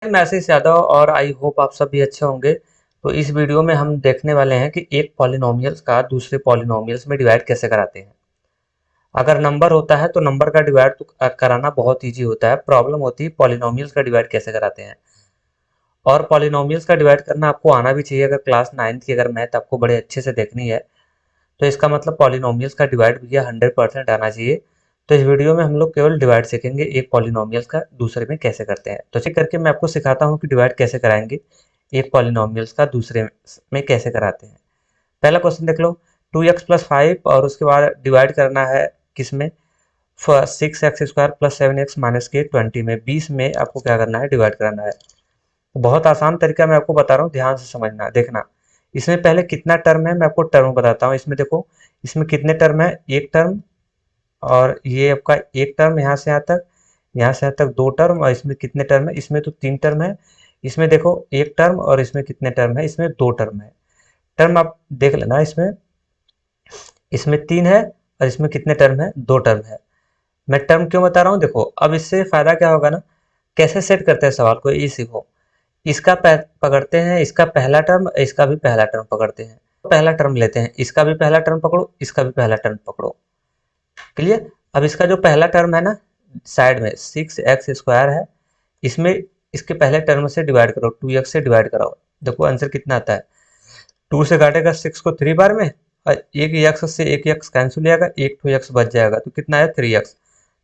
मैं आशीष यादव और I hope आप सब भी अच्छे होंगे। तो इस वीडियो में हम देखने वाले हैं कि एक पॉलिनोमियल्स का दूसरे पॉलिनोमियल्स में डिवाइड कैसे कराते हैं। अगर नंबर होता है तो नंबर का डिवाइड तो कराना बहुत इजी होता है, प्रॉब्लम होती है पॉलिनोमियल्स का डिवाइड कैसे कराते हैं। और पॉलिनोमियल्स का डिवाइड करना आपको आना भी चाहिए। अगर क्लास 9th की अगर मैथ आपको बड़े अच्छे से देखनी है तो इसका मतलब पॉलिनोमियल्स का डिवाइड भी 100% आना चाहिए। तो इस वीडियो में हम लोग केवल डिवाइड सीखेंगे, एक पॉलिनोमियल्स का दूसरे में कैसे करते हैं। तो चेक करके मैं आपको सिखाता हूँ कि डिवाइड कैसे कराएंगे, एक पॉलिनोमियल्स का दूसरे में कैसे कराते हैं। पहला क्वेश्चन देख लो, 2x+5 और उसके बाद डिवाइड करना है किसमें, 6x² + 7x - k 20 में, 20 में आपको क्या करना है, डिवाइड करना है। बहुत आसान तरीका मैं आपको बता रहा हूँ, ध्यान से समझना। देखना इसमें पहले कितना टर्म है, मैं आपको टर्म बताता हूँ। इसमें देखो, इसमें कितने टर्म है, एक टर्म, और ये आपका एक टर्म यहाँ से यहाँ तक, यहाँ से यहाँ तक दो टर्म, और इसमें कितने टर्म है, इसमें तो तीन टर्म है। इसमें देखो एक टर्म, और इसमें कितने टर्म है, इसमें दो टर्म है। टर्म आप देख लेना, इसमें इसमें तीन है, और इसमें कितने टर्म है, दो टर्म है। मैं टर्म क्यों बता रहा हूँ, देखो अब इससे फायदा क्या होगा ना, कैसे सेट करते हैं सवाल को ये सीखो। इसका पकड़ते हैं, इसका पहला टर्म, इसका भी पहला टर्म पकड़ते हैं। पहला टर्म लेते हैं, इसका भी पहला टर्म पकड़ो, इसका भी पहला टर्म पकड़ो। क्लियर। अब इसका जो पहला टर्म है ना, साइड में 6x² है, इसमें इसके पहले टर्म से डिवाइड करो, 2x से डिवाइड कराओ। देखो आंसर कितना आता है, 2 से काटेगा 6 को 3 बार में, और एक एक्स से एक एक्स कैंसिल हो जाएगा, एक तो एक्स बच जाएगा, तो कितना है 3x।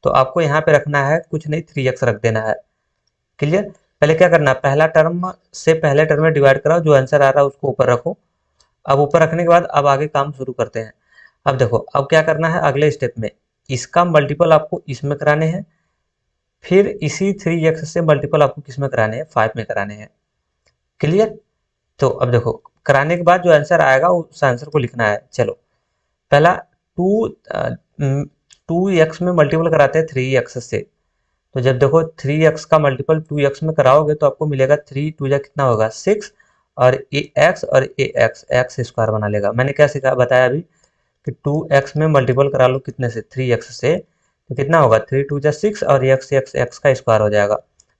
तो आपको यहाँ पे रखना है कुछ नहीं, 3x रख देना है। क्लियर। पहले क्या करना है, पहला टर्म से पहले टर्म में डिवाइड कराओ, जो आंसर आ रहा है उसको ऊपर रखो। अब ऊपर रखने के बाद अब आगे काम शुरू करते हैं। अब देखो अब क्या करना है, अगले स्टेप में इसका मल्टीपल आपको इसमें कराने हैं, फिर इसी 3x से मल्टीपल आपको किस में कराने हैं, 5 में कराने हैं। क्लियर। तो अब देखो कराने के बाद जो आंसर आएगा उस आंसर को लिखना है। चलो पहला टू 2x में मल्टीपल कराते हैं 3x से। तो जब देखो 3x का मल्टीपल 2x में कराओगे तो आपको मिलेगा 3 2 जा कितना होगा 6, और ए एक्स और ए एक्स एक्स स्क्वायर बना लेगा। मैंने क्या सिखा बताया अभी कि 2x में मल्टीपल करा लो कितने से, 3x से, तो कितना होगा 3 2 जा 6, और x x x का स्क्वायर हो जाएगा,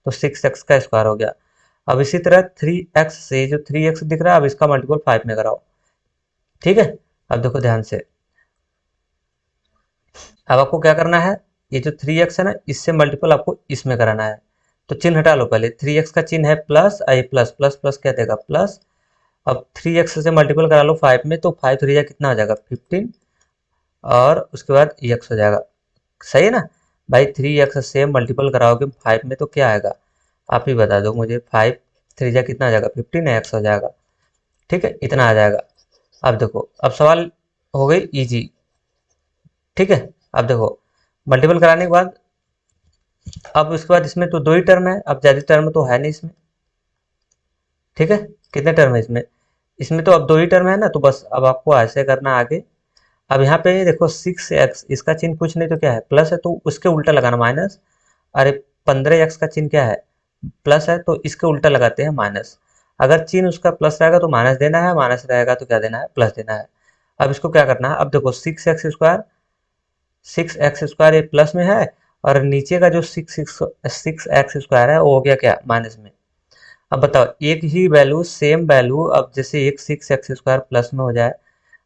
तो 6x का स्क्वायर हो गया। अब इसी तरह 3x से जो 3x दिख रहा है, अब इसका मल्टीपल 5 में कराओ। ठीक है। अब देखो ध्यान से, अब आपको क्या करना है, ये जो 3x है ना, इससे मल्टीपल आपको इसमें कराना है। तो चिन्ह हटा लो, पहले 3x का चिन्ह है प्लस, आई प्लस प्लस प्लस क्या देगा प्लस। अब 3x से मल्टीपल करा लो 5 में, तो 5 3 कितना हो जाएगा 15, और उसके बाद x हो जाएगा। सही है ना भाई, 3x से मल्टीपल कराओगे 5 में तो क्या आएगा, आप ही बता दो मुझे। 5 3 कितना आ जाएगा 15, x हो जाएगा। ठीक है, इतना आ जाएगा। अब देखो अब सवाल हो गई इजी। ठीक है। अब देखो मल्टीपल कराने के बाद, अब उसके बाद इसमें तो दो ही टर्म है, अब ज्यादा टर्म तो है नहीं इसमें। ठीक है। कितने टर्म है इसमें, इसमें तो अब दो ही टर्म है ना, तो बस अब आपको ऐसे करना आगे। अब यहाँ पे देखो 6x, इसका चिन्ह कुछ नहीं तो क्या है प्लस है, तो उसके उल्टा लगाना माइनस। अरे 15x का चिन्ह क्या है, प्लस है, तो इसके उल्टा लगाते हैं माइनस। अगर चिन्ह उसका प्लस रहेगा तो माइनस देना है, माइनस रहेगा तो क्या देना है, प्लस देना है। अब इसको क्या करना है, अब देखो 6x² 6x² ये प्लस में है, और नीचे का जो 6x² है वो हो गया क्या, माइनस में। अब बताओ एक ही वैल्यू सेम वैल्यू, अब जैसे एक 6x² प्लस में हो जाए,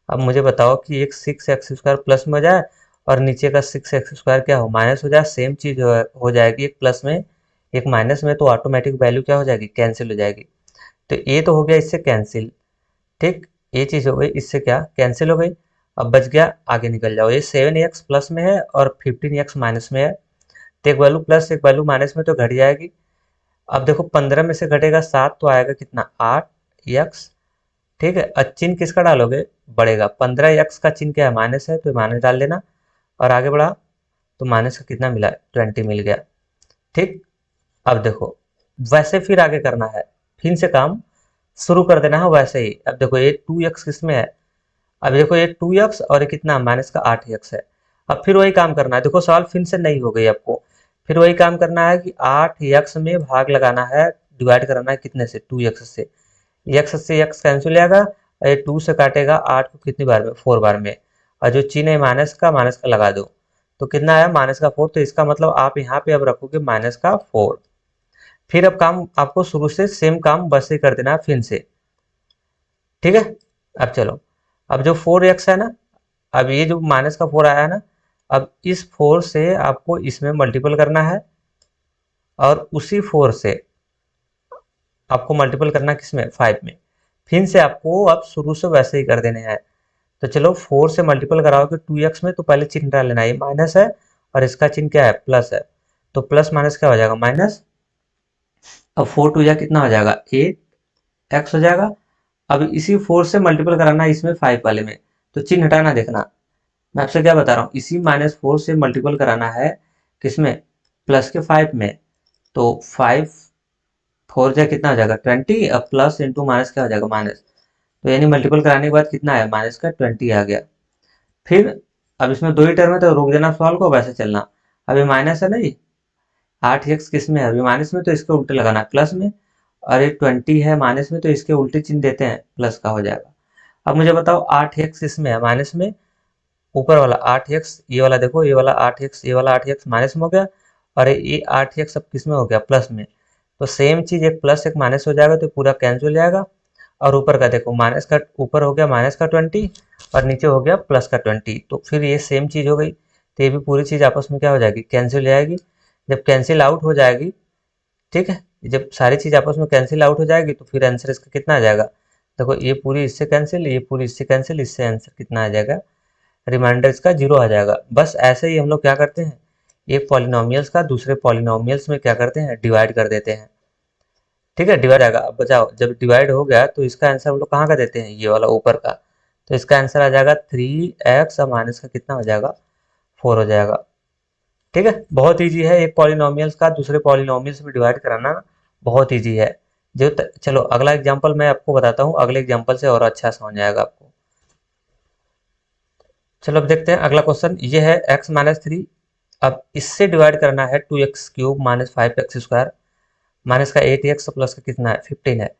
अब मुझे बताओ कि एक 6x² प्लस में हो जाए और नीचे का 6x² क्या हो, माइनस हो जाए, सेम चीज हो जाएगी, एक प्लस में एक माइनस में, तो ऑटोमेटिक वैल्यू क्या हो जाएगी, कैंसिल हो जाएगी। तो ये तो हो गया इससे कैंसिल। ठीक, ये चीज हो गई इससे क्या कैंसिल हो गई। अब बच गया, आगे निकल जाओ, ये 7x प्लस में है और 15x माइनस में है, तो एक वैल्यू प्लस एक वैल्यू माइनस में तो घट जाएगी। अब देखो 15 में से घटेगा 7 तो आएगा कितना 8x। ठीक है, और चिन्ह किसका डालोगे, बढ़ेगा, 15x का चिन्ह क्या है, माइनस है, तो माइनस डाल देना, और आगे बढ़ा तो माइनस का कितना मिला 20 मिल गया। ठीक। अब देखो वैसे फिर आगे करना है, फिर से काम शुरू कर देना है वैसे ही। अब देखो ये 2x किसमें है, अब देखो ये 2x और ये कितना माइनस का 8x है। अब फिर वही काम करना है, देखो सवाल फिर से नहीं हो गई आपको, फिर वही काम करना है कि 8x में भाग लगाना है, डिवाइड कराना है कितने से, 2x से। एक्स से एक्स कैंसिल हो जाएगा, और ये 2 से काटेगा 8 को कितनी बार में, 4 बार में, और जो चिन्ह है माइनस का लगा दो, तो कितना आया -4। तो इसका मतलब आप यहाँ पे अब रखोगे -4। फिर अब काम आपको शुरू से सेम काम बस से कर देना है फिर से। ठीक है, अब चलो, अब जो 4x है ना, अब ये जो माइनस का 4 आया है ना, अब इस 4 से आपको इसमें मल्टीपल करना है और उसी 4 से आपको मल्टीपल करना किसमें, 5 में। फिर से आपको अब शुरू से वैसे ही कर देने हैं। तो चलो 4 से मल्टीपल कराओगे 2x में, तो पहले चिन्ह डाल लेना, ये माइनस है और इसका चिन्ह क्या है, प्लस है। तो प्लस माइनस क्या हो जाएगा, माइनस। अब 4 टू या कितना हो जाएगा, 8x हो जाएगा। अब इसी 4 से मल्टीपल कराना है इसमें 5 वाले में, तो चिन्ह हटाना, देखना मैं आपसे क्या बता रहा हूँ, इसी -4 से मल्टीपल कराना है किसमें, प्लस के 5 में। तो 5 4 जा कितना हो जाएगा 20, अब प्लस इंटू माइनस क्या हो जाएगा, माइनस। तो यानी मल्टीपल कराने के बाद कितना है, माइनस का 20 आ गया। फिर अब इसमें दो ही टर्म है तो रोक देना सॉल्व को, वैसे चलना। अभी माइनस है नहीं, 8x किस में है, अभी माइनस में, तो इसके उल्टे लगाना है प्लस में। और ये 20 है माइनस में, तो इसके उल्टे चिन्ह देते हैं, प्लस का हो जाएगा। अब मुझे बताओ 8x इसमें है माइनस में, ऊपर वाला 8x, ये वाला देखो, ये वाला 8x, ये वाला 8x माइनस में हो गया, और ये 8x अब किस में हो गया, प्लस में। तो सेम चीज, एक प्लस एक माइनस हो जाएगा तो पूरा कैंसिल हो जाएगा। और ऊपर का देखो, माइनस का ऊपर हो गया माइनस का 20 और नीचे हो गया प्लस का 20, तो फिर ये सेम चीज हो गई। तो ये भी पूरी चीज आपस में क्या हो जाएगी, कैंसिल हो जाएगी। जब कैंसिल आउट हो जाएगी, ठीक है, जब सारी चीज आपस में कैंसिल आउट हो जाएगी तो फिर आंसर इसका कितना आ जाएगा, देखो ये पूरी इससे कैंसिल, ये पूरी इससे कैंसिल, इससे आंसर कितना आ जाएगा, रिमाइंडर इसका 0 आ जाएगा। बस ऐसे ही हम लोग क्या करते हैं, एक पॉलिनोमियल्स का दूसरे पॉलिनोमियल्स में क्या करते हैं, डिवाइड कर देते हैं। ठीक है, डिवाइड आएगा। अब बचाओ, जब डिवाइड हो गया तो इसका आंसर हम लोग कहाँ का देते हैं, ये वाला ऊपर का। तो इसका आंसर आ जाएगा 3x और माइनस का कितना हो जाएगा, 4 हो जाएगा। ठीक है, बहुत ईजी है, एक पॉलिनोमियल्स का दूसरे पॉलिनोमियल्स में डिवाइड कराना बहुत ईजी है। चलो अगला एग्जांपल मैं आपको बताता हूँ, अगले एग्जांपल से और अच्छा समझ आएगा आपको। चलो अब देखते हैं अगला क्वेश्चन, ये है x-3। अब इससे डिवाइड करना है 2x³ माइनस 5x² माइनस का 8x प्लस का कितना है, 15 है।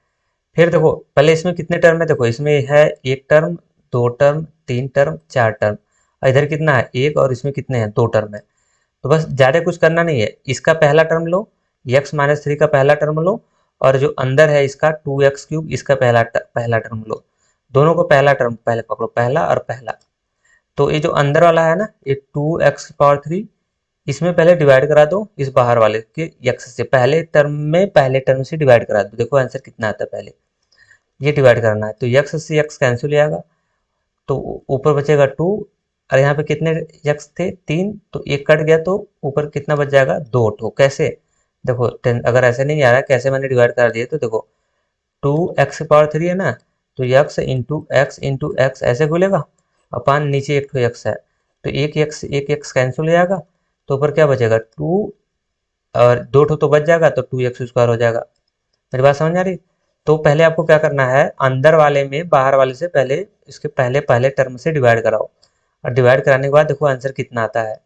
फिर देखो पहले इसमें कितने टर्म है, देखो इसमें है एक टर्म, दो टर्म, तीन टर्म, चार टर्म, और इधर कितना है, एक, और इसमें कितने हैं, दो टर्म है। तो बस ज़्यादा कुछ करना नहीं है, इसका पहला टर्म लो, x-3 का पहला टर्म लो, और जो अंदर है इसका 2x³ इसका पहला टर्म लो। दोनों को पहला टर्म पहले पकड़ो, पहला और पहला। तो ये जो अंदर वाला है ना, ये 2x⁴ इसमें पहले डिवाइड करा दो इस बाहर वाले के x से, पहले टर्म में पहले टर्म से डिवाइड करा दो, देखो आंसर कितना आता है, पहले ये डिवाइड करना है। तो x से x कैंसिल हो जाएगा, तो ऊपर बचेगा 2, और यहाँ पे कितने x थे, 3, तो एक कट गया, तो ऊपर कितना बच जाएगा, 2 तो कैसे, देखो अगर ऐसे नहीं आ रहा है कैसे मैंने डिवाइड कर दिया, तो देखो 2x⁴ है ना, तो x ऐसे खुलेगा, अपान नीचे एक तो x है, तो एक x कैंसिल हो जाएगा, तो ऊपर क्या बचेगा 2, और दो तो बच जाएगा, तो 2x² हो जाएगा। मेरी बात समझ आ रही। तो पहले आपको क्या करना है, अंदर वाले में बाहर वाले से पहले इसके पहले पहले टर्म से डिवाइड कराओ, और डिवाइड कराने के बाद देखो आंसर कितना आता है।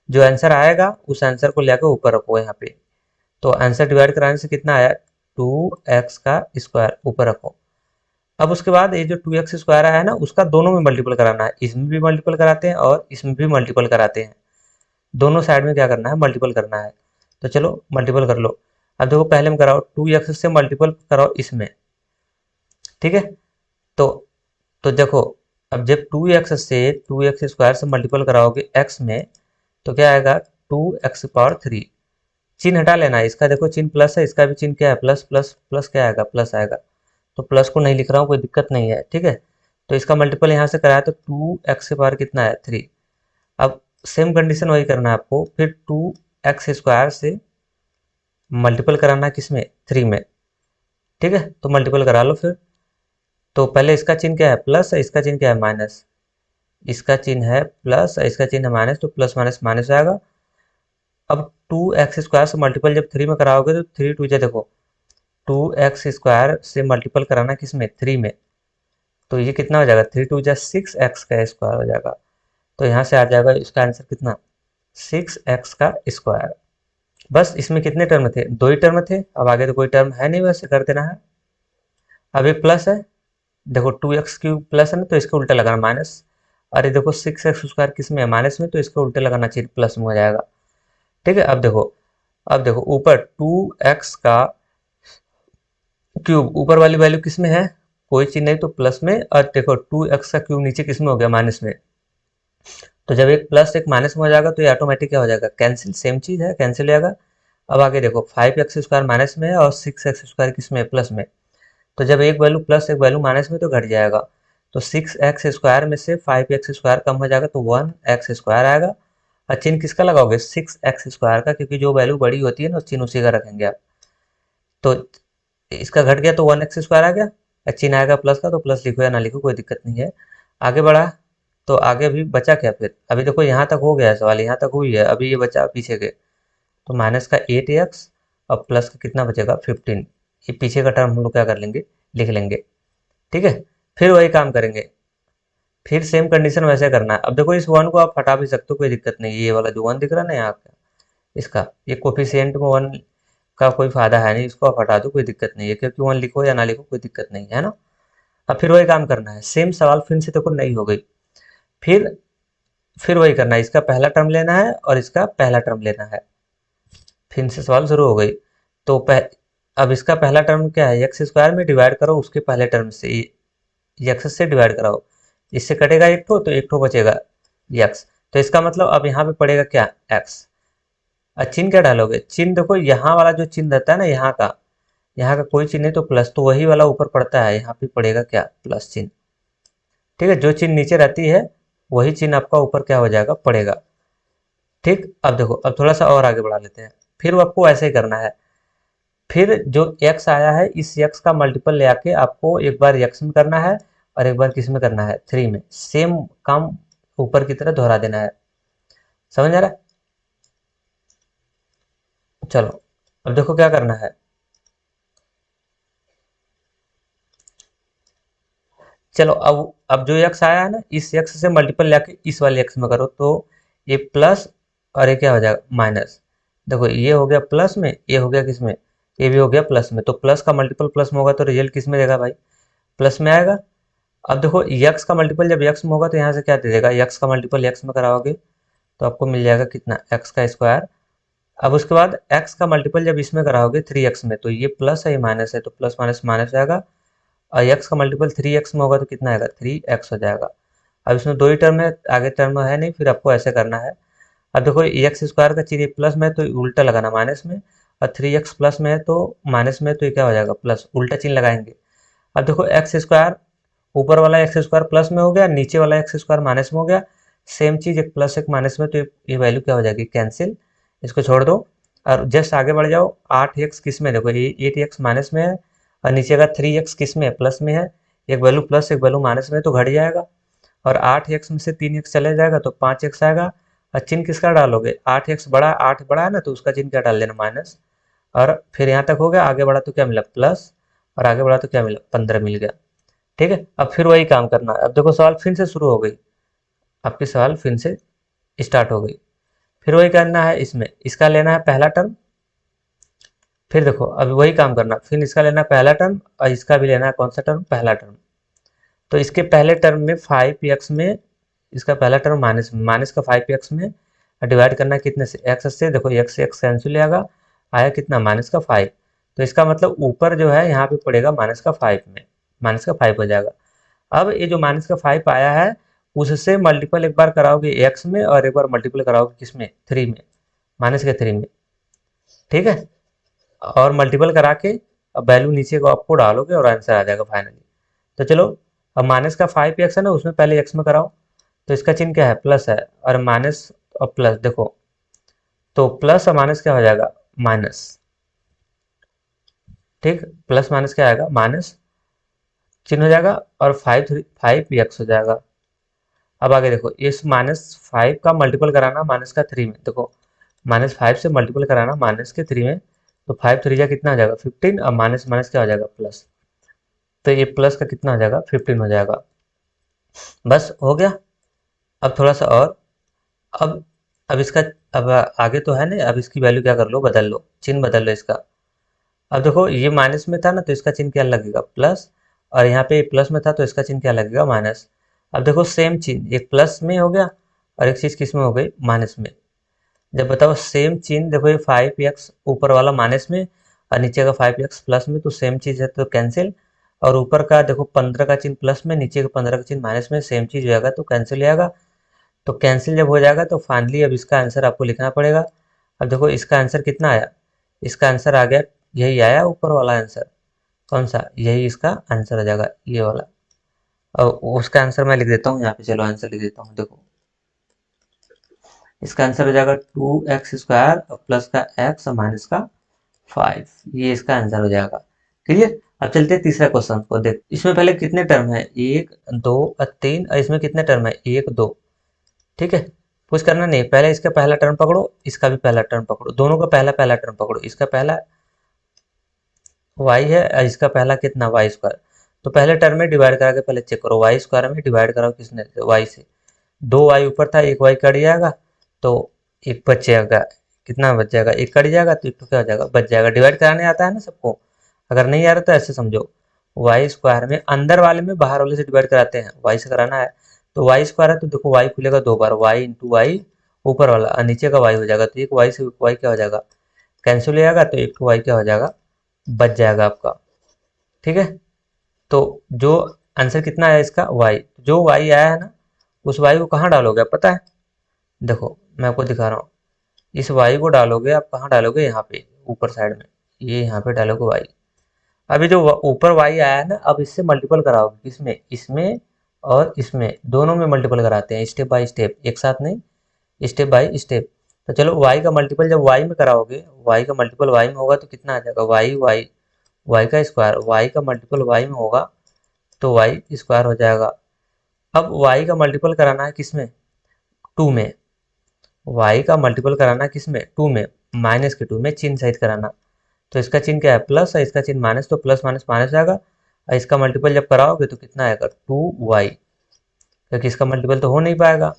जो आंसर आएगा उस आंसर को लेकर ऊपर रखो यहाँ पे। तो आंसर डिवाइड कराने से कितना आया, 2x² ऊपर रखो। अब उसके बाद ये जो 2x² आया है ना, उसका दोनों में मल्टीपल कराना है, इसमें भी मल्टीपल कराते हैं और इसमें भी मल्टीपल कराते हैं। दोनों साइड में क्या करना है, मल्टीपल करना है। तो चलो मल्टीपल कर लो। अब देखो पहले में कराओ 2x से मल्टीपल कराओ इसमें, ठीक है। तो तो देखो, अब जब 2x² से मल्टीपल कराओगे x में, तो क्या आएगा, 2x⁴ चिन्ह हटा लेना है, इसका देखो चिन्ह प्लस है, इसका भी चिन्ह क्या है, प्लस प्लस प्लस क्या आएगा, प्लस आएगा। तो प्लस को नहीं लिख रहा हूँ, कोई दिक्कत नहीं है, ठीक है। तो इसका मल्टीपल यहाँ से कराया तो 2x⁴ कितना है, 3। अब सेम कंडीशन वही करना है आपको, फिर 2x² से मल्टीपल कराना है किसमें, 3 में, ठीक है। तो मल्टीपल करा लो फिर। तो पहले इसका चिन्ह क्या है, प्लस, इसका चिन्ह क्या है, माइनस। इसका चिन्ह है प्लस, इसका चिन्ह है माइनस, तो प्लस माइनस माइनस आएगा। अब 2x² से मल्टीपल जब 3 में कराओगे तो 3 2 जा देखो, 2x² से मल्टीपल कराना किसमें, 3 में, तो ये कितना हो जाएगा, 3 2 जा 6x² हो जाएगा। तो यहाँ से आ जाएगा इसका आंसर कितना, 6x²। बस इसमें कितने टर्म थे, दो ही टर्म थे, अब आगे तो कोई टर्म है नहीं, वैसे कर देना है। अब एक प्लस है, देखो 2x³ प्लस है ना, तो इसके उल्टा लगाना माइनस। अरे देखो 6x² किस में है, माइनस में, तो इसके उल्टे लगाना चाहिए, प्लस में हो जाएगा। ठीक है, अब देखो अब देखो ऊपर 2x का क्यूब, ऊपर वाली वैल्यू किस में है, कोई चीज नहीं तो प्लस में, और देखो 2x का क्यूब नीचे किस में हो गया, माइनस में। तो जब एक प्लस एक माइनस में हो जाएगा तो ये ऑटोमेटिक क्या हो जाएगा, कैंसिल, सेम चीज है, कैंसिल हो जाएगा। अब आगे देखो 5x² माइनस में है और 6x² किस में है, प्लस में। तो जब एक वैल्यू प्लस एक वैल्यू माइनस में तो घट जाएगा। तो 6x² में से 5x² कम हो जाएगा तो 1x² आएगा। और चिन्ह किसका लगाओगे, 6x² का, क्योंकि जो वैल्यू बड़ी होती है ना चिन्ह उसी का रखेंगे आप। तो इसका घट गया तो 1x² आ गया, और चिन्ह आएगा प्लस का तो प्लस लिखो या ना लिखो कोई दिक्कत नहीं है। आगे बढ़ा तो आगे भी बचा क्या, फिर अभी देखो यहाँ तक हो गया है सवाल, यहाँ तक हुई है, अभी ये बचा पीछे के। तो माइनस का 8x और प्लस का कितना बचेगा 15। ये पीछे का टर्म हम लोग क्या कर लेंगे, लिख लेंगे। ठीक है, फिर वही काम करेंगे, फिर सेम कंडीशन वैसे करना है। अब देखो इस वन को आप हटा भी सकते हो, कोई दिक्कत नहीं, ये वाला जो वन दिख रहा है ना यहाँ का, इसका ये कोफिशिएंट में वन का कोई फायदा है नहीं, इसको आप हटा दो कोई दिक्कत नहीं है, क्योंकि वन लिखो या ना लिखो कोई दिक्कत नहीं है ना। अब फिर वही काम करना है, सेम सवाल फिर से देखो नहीं हो गई। फिर फिर वही करना है, इसका पहला टर्म लेना है और इसका पहला टर्म लेना है। फिर से सवाल शुरू हो गई। तो अब इसका पहला टर्म क्या है, x² में डिवाइड करो उसके पहले टर्म से, एक्स से डिवाइड कराओ, इससे कटेगा एक ठो तो एक ठो बचेगा x। तो इसका मतलब अब यहाँ पे पड़ेगा क्या, x। और चिन्ह क्या डालोगे, चिन्ह देखो यहाँ वाला जो चिन्ह रहता है ना, यहाँ का कोई चिन्ह नहीं तो प्लस, तो वही वाला ऊपर पड़ता है, यहाँ पे पड़ेगा क्या, प्लस चिन्ह। ठीक है, जो चिन्ह नीचे रहती है वही चिन्ह आपका ऊपर क्या हो जाएगा, पड़ेगा। ठीक, अब देखो अब थोड़ा सा और आगे बढ़ा लेते हैं। फिर वो आपको ऐसे ही करना है, फिर जो x आया है इस x का मल्टीपल ले आके आपको एक बार x में करना है और एक बार किस में करना है, 3 में। सेम काम ऊपर की तरह दोहरा देना है, समझ आ रहा है। चलो अब देखो क्या करना है, चलो अब जो x आया है ना इस x से मल्टीपल लेके इस वाले x में करो, तो ये प्लस और ये क्या हो जाएगा, माइनस। देखो ये हो गया प्लस में, ये हो गया किसमें, ये भी हो गया प्लस में। तो प्लस का मल्टीपल प्लस में होगा तो रिजल्ट किस में देगा भाई, प्लस में आएगा। अब देखो x का मल्टीपल जब x में होगा तो यहाँ से क्या दे देगा, x का मल्टीपल x में कराओगे तो आपको मिल जाएगा कितना, x का स्क्वायर। अब उसके बाद x का मल्टीपल जब इसमें कराओगे 3x में, तो ये प्लस है ये माइनस है, तो प्लस माइनस माइनस आएगा। और x का मल्टीपल 3x में होगा तो कितना आएगा, 3x हो जाएगा। अब इसमें दो ही टर्म है, आगे टर्म है नहीं, फिर आपको ऐसे करना है। अब देखो x² का चिन्ह प्लस में है तो उल्टा लगाना माइनस में, और 3x प्लस में है तो माइनस में, तो ये क्या हो जाएगा, प्लस, उल्टा चिन्ह लगाएंगे। अब देखो x², ऊपर वाला x² प्लस में हो गया, नीचे वाला x² माइनस में हो गया। सेम चीज, एक प्लस एक माइनस में, तो ये वैल्यू क्या हो जाएगी, कैंसिल, इसको छोड़ दो। और जस्ट आगे बढ़ जाओ, 8x किस में, देखो ये 8x माइनस में है और नीचे का 3x किस में है, प्लस में है। एक वैल्यू प्लस एक वैल्यू माइनस में है तो घट जाएगा। और 8x में से 3x चले जाएगा तो 5x आएगा। और चिन्ह किसका डालोगे, 8x बड़ा, 8 बड़ा है ना तो उसका चिन्ह क्या डाल देना, माइनस। और फिर यहाँ तक हो गया, आगे बढ़ा तो क्या मिला, प्लस, और आगे बढ़ा तो क्या मिला, 15 मिल गया। ठीक है, अब फिर वही काम करना है। अब देखो सवाल फिर से शुरू हो गई, आपकी सवाल फिर से स्टार्ट हो गई। फिर वही करना है, इसमें इसका लेना है पहला टर्म। फिर देखो अभी वही काम करना, फिर इसका लेना है पहला टर्म और इसका भी लेना है कौन सा टर्म, पहला टर्म। तो इसके पहले टर्म में 5x में, इसका पहला टर्म माइनस में, माइनस का 5x में डिवाइड करना है कितने से, x से। देखो x से x कैंसिल आएगा, आया कितना, माइनस का 5। तो इसका मतलब ऊपर जो है यहाँ पे पड़ेगा माइनस का 5 में, माइनस का 5 हो जाएगा। अब ये जो माइनस का 5 आया है उससे मल्टीपल एक बार कराओगे x में और एक बार मल्टीपल कराओगे किसमें, 3 में, माइनस के 3 में। ठीक है, और मल्टीपल करा के अब वैल्यू नीचे को आपको डालोगे और आंसर आ जाएगा फाइनली। तो चलो अब माइनस का 5x है ना, उसमें पहले x में कराओ। तो इसका चिन्ह क्या है, प्लस है, और माइनस और प्लस देखो, तो प्लस और माइनस क्या हो जाएगा, माइनस। ठीक, प्लस माइनस क्या आएगा, माइनस चिन्ह हो जाएगा, और 5x हो जाएगा। अब आगे देखो, इस -5 का मल्टीपल कराना माइनस का 3 में, देखो -5 से मल्टीपल कराना माइनस के 3 में, तो 5 3 जा कितना हो जाएगा, 15, और माइनस माइनस क्या हो जाएगा, प्लस। तो ये प्लस का कितना हो जाएगा, 15 हो जाएगा। बस हो गया। अब थोड़ा सा और, अब अब इसका, अब आगे तो है ना, अब इसकी वैल्यू क्या कर लो, बदल लो, चिन्ह बदल लो इसका। अब देखो ये माइनस में था ना तो इसका चिन्ह क्या लगेगा, प्लस। और यहाँ पे प्लस में था तो इसका चिन्ह क्या लगेगा, माइनस। अब देखो सेम चिन्ह, एक प्लस में हो गया और एक चीज किस में हो गई, माइनस में। जब बताओ सेम चिन्ह, देखो ये 5x ऊपर वाला माइनस में और नीचे का 5x प्लस में, तो सेम चीज है तो कैंसिल। और ऊपर का देखो 15 का चिन्ह प्लस में, नीचे का 15 का चिन्ह माइनस में, सेम चीज हो जाएगा तो कैंसिल हो जाएगा। तो कैंसिल जब हो जाएगा तो फाइनली अब इसका आंसर आपको लिखना पड़ेगा। अब देखो इसका आंसर कितना आया, इसका आंसर आ गया, यही आया ऊपर वाला आंसर। कौन सा, यही इसका आंसर हो जाएगा, ये वाला। और उसका आंसर मैं लिख देता हूँ यहाँ पे, चलो आंसर लिख देता हूँ, देखो इसका आंसर हो जाएगा 2x² प्लस का x और माइनस का 5, ये इसका आंसर हो जाएगा। क्लियर। अब चलते हैं तीसरा क्वेश्चन को देख, इसमें पहले कितने टर्म है, 1 2 और 3, और इसमें कितने टर्म है, 1 2। ठीक है, कुछ करना नहीं, पहले इसका पहला टर्म पकड़ो, इसका भी पहला टर्म पकड़ो, दोनों का पहला पहला टर्म पकड़ो। इसका पहला y है और इसका पहला कितना, y²। तो पहले टर्म में डिवाइड करा के पहले चेक करो, y² में डिवाइड कराओ किसने, y से। 2y ऊपर था, एक y कट जाएगा तो एक बच जाएगा। कितना बच जाएगा, एक कट जाएगा तो एक तो क्या हो जाएगा, बच जाएगा। डिवाइड कराने आता है ना सबको, अगर नहीं आ रहा तो ऐसे समझो, y² में अंदर वाले में बाहर वाले से डिवाइड कराते हैं, y से कराना है। तो y² है तो देखो y खुलेगा दो बार, y इंटू वाई ऊपर वाला और नीचे का y हो जाएगा, तो एक y से y क्या हो जाएगा, कैंसिल हो जाएगा, तो एक y क्या हो जाएगा, बच जाएगा आपका। ठीक है, तो जो आंसर कितना है इसका, y, जो y आया है ना, उस y को कहाँ डालोगे पता है, देखो मैं आपको दिखा रहा हूँ। इस y को डालोगे आप कहाँ डालोगे, यहाँ पे ऊपर साइड में, ये यहाँ पे डालोगे y। अभी जो ऊपर y आया है ना, अब इससे मल्टीपल कराओगे, किसमें, इसमें और इसमें, दोनों में मल्टीपल कराते हैं स्टेप बाय स्टेप, एक साथ नहीं, स्टेप बाय स्टेप। तो चलो y का मल्टीपल जब y में कराओगे, y का मल्टीपल y में होगा तो कितना आ जाएगा, y का स्क्वायर, y का मल्टीपल y में होगा तो y² हो जाएगा। अब y का मल्टीपल कराना है किसमें, 2 में, y का मल्टीपल कराना किसमें, 2 में, माइनस के 2 में, चिन्ह सहित कराना। तो इसका चिन्ह क्या है, प्लस है, इसका चिन्ह माइनस, तो प्लस माइनस माइनस आएगा। और इसका मल्टीपल जब कराओगे तो कितना आएगा, 2y, क्योंकि इसका मल्टीपल तो हो नहीं पाएगा,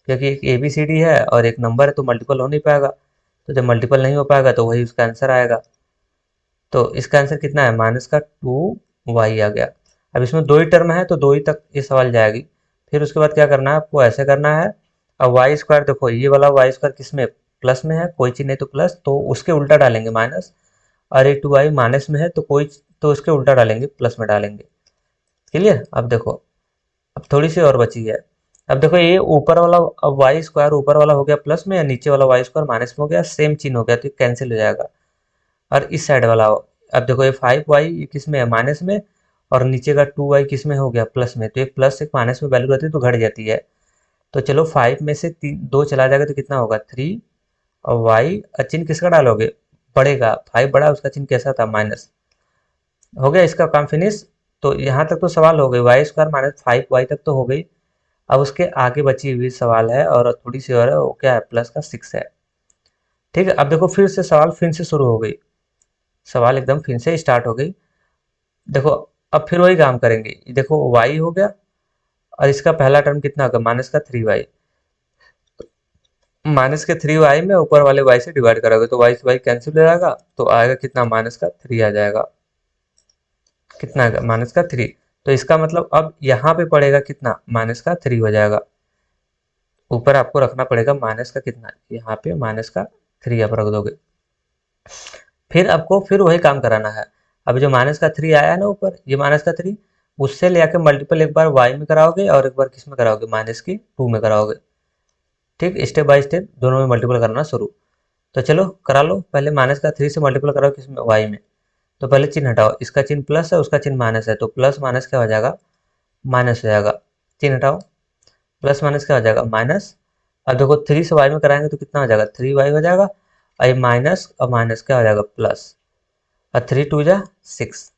क्योंकि एक ए बी सी डी है और एक नंबर है, तो मल्टीपल हो नहीं पाएगा। तो जब मल्टीपल नहीं हो पाएगा तो वही उसका आंसर आएगा। तो इसका आंसर कितना है, माइनस का 2y आ गया। अब इसमें दो ही टर्म है तो दो ही तक ये सवाल जाएगी। फिर उसके बाद क्या करना है आपको, ऐसे करना है। अब y² देखो, ये वाला y² किस में, प्लस में है, कोई चीज नहीं तो प्लस, तो उसके उल्टा डालेंगे माइनस। और ये 2y माइनस में है तो कोई, तो उसके उल्टा डालेंगे, प्लस में डालेंगे। क्लियर। अब देखो, अब थोड़ी सी और बची है। अब देखो ये ऊपर वाला, अब y² ऊपर वाला हो गया प्लस में, या नीचे वाला y² माइनस में हो गया, सेम चिन्ह हो गया तो कैंसिल हो जाएगा। और इस साइड वाला, अब देखो ये 5y किस में है, माइनस में, और नीचे का 2y किस में हो गया, प्लस में, तो एक प्लस एक माइनस में वैल्यू रहती है तो घट जाती है। तो चलो 5 में से 2 चला जाएगा तो कितना होगा, 3। और y चिन्ह किसका डालोगे, बढ़ेगा, 5 बड़ा, उसका चिन्ह कैसा था, माइनस। हो गया इसका काम फिनिश। तो यहाँ तक तो सवाल हो गई, y² माइनस 5y तक तो हो गई। अब उसके आगे बची हुई सवाल है और थोड़ी सी और है, वो क्या है, प्लस का 6 है। ठीक है, अब देखो फिर से सवाल फिर से शुरू हो गई, सवाल एकदम फिर से स्टार्ट हो गई। देखो अब फिर वही काम करेंगे, देखो y हो गया और इसका पहला टर्म कितना होगा, माइनस का 3y। माइनस के 3y में ऊपर वाले y से डिवाइड करोगे तो y से y कैंसिल हो जाएगा, तो आएगा कितना, माइनस का 3 आ जाएगा। कितना आएगा, माइनस का 3। तो इसका मतलब अब यहाँ पे पड़ेगा कितना, माइनस का 3 हो जाएगा। ऊपर आपको रखना पड़ेगा माइनस का कितना, यहाँ पे माइनस का 3 आप रख दोगे। फिर आपको फिर वही काम कराना है। अब जो माइनस का 3 आया है ना ऊपर, ये माइनस का 3, उससे ले आके मल्टीपल एक बार y में कराओगे और एक बार किस में कराओगे, माइनस की 2 में कराओगे। ठीक, स्टेप बाय स्टेप दोनों में मल्टीपल करना शुरू। तो चलो करा लो, पहले माइनस का 3 से मल्टीपल कराओ किस में, y में। तो पहले चिन्ह हटाओ, इसका चिन्ह प्लस है, उसका चिन्ह माइनस है, तो प्लस माइनस क्या हो जाएगा, माइनस हो जाएगा। चिन्ह हटाओ, प्लस माइनस क्या हो जाएगा, माइनस। अब देखो 3 से y में कराएंगे तो कितना हो जाएगा, 3y हो जाएगा। और ये माइनस और माइनस क्या हो जाएगा, प्लस। और 3 2 जा 6।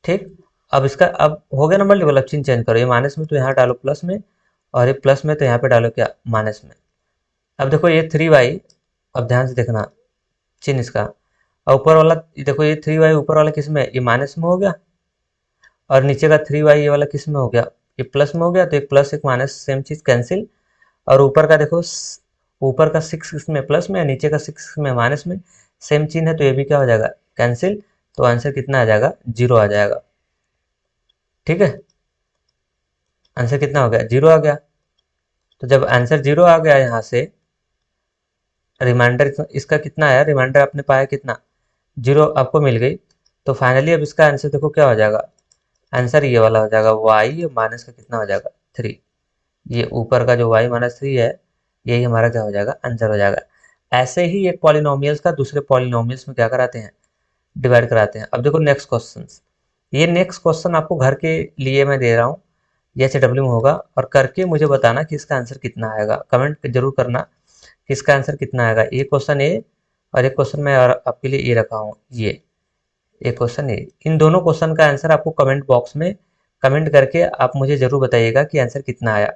ठीक, अब इसका अब हो गया ना मल्टीपल, अब चिन्ह चेंज करो, ये माइनस में तो यहाँ डालो प्लस में, और ये प्लस में तो यहाँ पे डालो क्या, माइनस में। अब देखो ये 3y, अब ध्यान से देखना चिन्ह इसका, और ऊपर वाला देखो ये 3y ऊपर वाला किस में है, ये माइनस में हो गया, और नीचे का 3y ये वाला किस में हो गया, ये प्लस में हो गया, तो एक प्लस एक माइनस सेम चीज कैंसिल। और ऊपर का देखो, ऊपर का 6 इसमें प्लस में, नीचे का 6 में माइनस में, सेम चिन्ह है तो ये भी क्या हो जाएगा, कैंसिल। तो आंसर कितना आ जाएगा, 0 आ जाएगा। ठीक है, आंसर कितना हो गया, 0 आ गया। तो जब आंसर 0 आ गया यहाँ से, रिमाइंडर इसका कितना आया, रिमाइंडर आपने पाया कितना, 0 आपको मिल गई। तो फाइनली अब इसका आंसर देखो क्या हो जाएगा, आंसर ये वाला हो जाएगा, y माइनस का कितना हो जाएगा 3। ये ऊपर का जो y माइनस 3 है, यही हमारा क्या हो जाएगा, आंसर हो जाएगा। ऐसे ही एक पॉलिनोमियल्स का दूसरे पॉलिनोमियल्स में क्या कराते हैं, डिवाइड कराते हैं। अब देखो नेक्स्ट क्वेश्चन, ये नेक्स्ट क्वेश्चन आपको घर के लिए मैं दे रहा हूँ, ये एचडब्ल्यू में होगा, और करके मुझे बताना कि इसका आंसर कितना आएगा, कमेंट जरूर करना कि इसका आंसर कितना आएगा। ये क्वेश्चन ए और एक क्वेश्चन मैं और आपके लिए ये रखा हूँ, ये एक क्वेश्चन ए। इन दोनों क्वेश्चन का आंसर आपको कमेंट बॉक्स में कमेंट करके आप मुझे जरूर बताइएगा कि आंसर कितना आया।